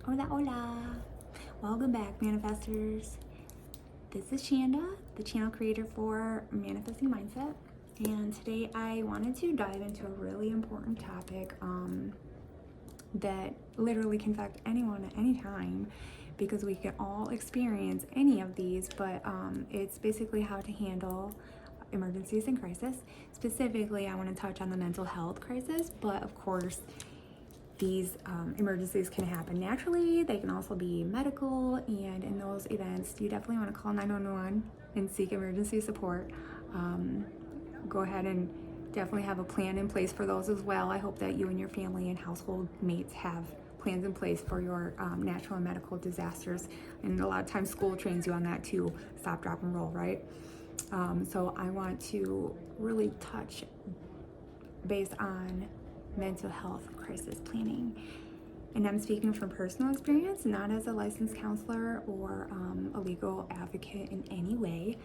Hola, hola. Welcome back, manifestors. This is Shanda, the channel creator for Manifesting Mindset. And today I wanted to dive into a really important topic that literally can affect anyone at any time, because we can all experience any of these, but it's basically how to handle emergencies and crisis. Specifically, I want to touch on the mental health crisis, but of course, these emergencies can happen naturally. They can also be medical, and in those events, you definitely want to call 911 and seek emergency support. Go ahead and definitely have a plan in place for those as well. I hope that you and your family and household mates have plans in place for your natural and medical disasters. And a lot of times school trains you on that too. Stop, drop, and roll, right? So I want to really touch based on mental health crisis planning. And I'm speaking from personal experience, not as a licensed counselor or a legal advocate in any way.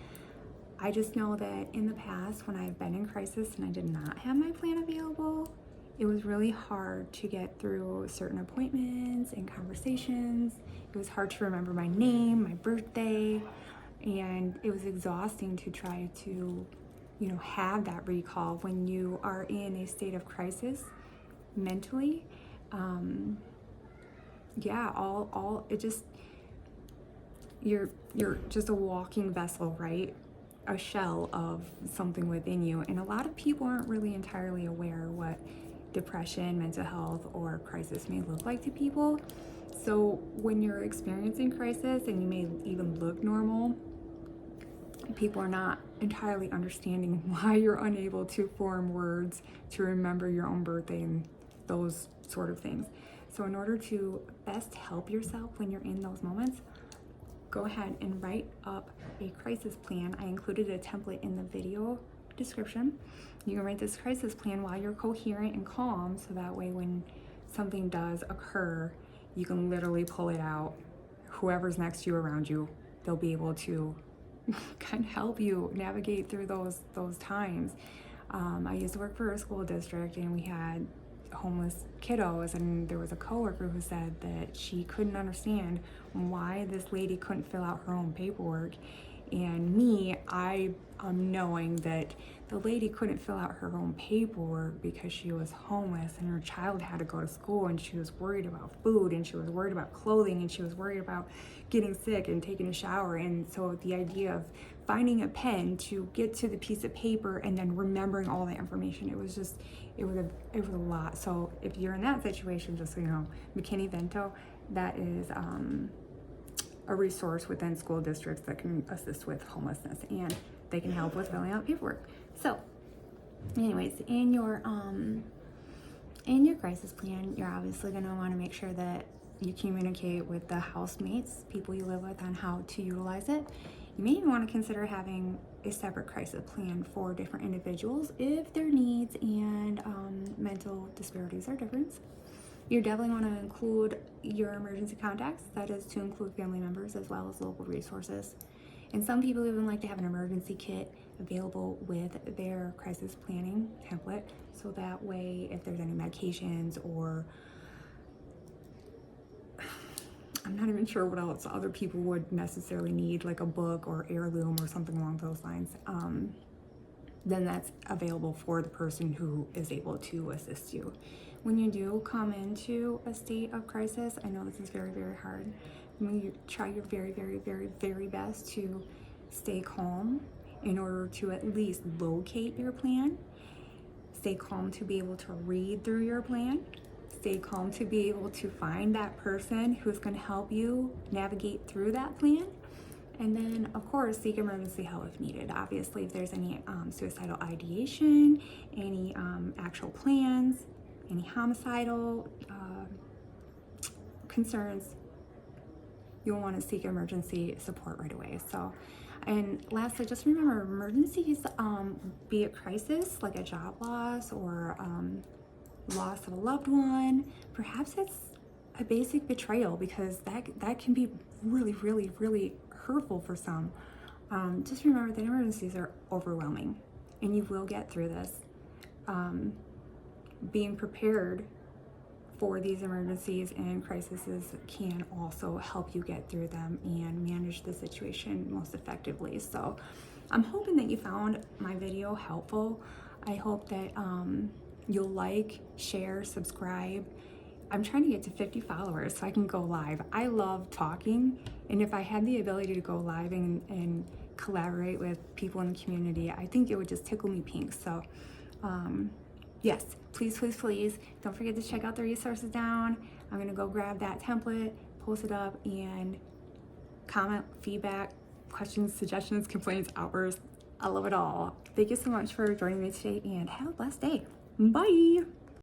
I just know that in the past, when I've been in crisis and I did not have my plan available, it was really hard to get through certain appointments and conversations. It was hard to remember my name, my birthday, and it was exhausting to try to, have that recall when you are in a state of crisis mentally. You're just a walking vessel, right? A shell of something within you. And a lot of people aren't really entirely aware what depression, mental health, or crisis may look like to people. So when you're experiencing crisis and you may even look normal, people are not entirely understanding why you're unable to form words, to remember your own birthday, and those sort of things. So in order to best help yourself when you're in those moments, go ahead and write up a crisis plan. I included a template in the video description. You can write this crisis plan while you're coherent and calm, so that way when something does occur, you can literally pull it out. Whoever's next to you, around you, they'll be able to kind of help you navigate through those times. I used to work for a school district, and we had homeless kiddos, and there was a coworker who said that she couldn't understand why this lady couldn't fill out her own paperwork. And me, I'm knowing that the lady couldn't fill out her own paperwork because she was homeless and her child had to go to school, and she was worried about food, and she was worried about clothing, and she was worried about getting sick and taking a shower. And so the idea of finding a pen to get to the piece of paper and then remembering all the information, it was a lot. So if you're in that situation, just so you know, McKinney-Vento, that is a resource within school districts that can assist with homelessness, and they can help with filling out paperwork. So anyways, in your crisis plan, you're obviously going to want to make sure that you communicate with the housemates, people you live with, on how to utilize it. You may even want to consider having a separate crisis plan for different individuals if their needs and mental disparities are different. You definitely want to include your emergency contacts, that is to include family members as well as local resources. And some people even like to have an emergency kit available with their crisis planning template, so that way if there's any medications, or I'm not even sure what else other people would necessarily need, like a book or heirloom or something along those lines, then that's available for the person who is able to assist you. When you do come into a state of crisis, I know this is very, very hard. You try your very, very, very, very best to stay calm in order to at least locate your plan. Stay calm to be able to read through your plan. Stay calm to be able to find that person who's going to help you navigate through that plan. And then, of course, seek emergency help if needed. Obviously, if there's any suicidal ideation, any actual plans, any homicidal concerns, you'll want to seek emergency support right away. So, and lastly, just remember, emergencies, be it crisis, like a job loss or loss of a loved one, perhaps it's a basic betrayal, because that can be really, really, really hurtful for some. Just remember that emergencies are overwhelming, and you will get through this. Being prepared for these emergencies and crises can also help you get through them and manage the situation most effectively. So I'm hoping that you found my video helpful. I hope that you'll like, share, subscribe. I'm trying to get to 50 followers so I can go live. I love talking, and if I had the ability to go live and collaborate with people in the community, I think it would just tickle me pink. So yes, please, please, please don't forget to check out the resources down. I'm gonna go grab that template, post it up, and comment, feedback, questions, suggestions, complaints, outbursts. I love it all. Thank you so much for joining me today, and have a blessed day. Bye.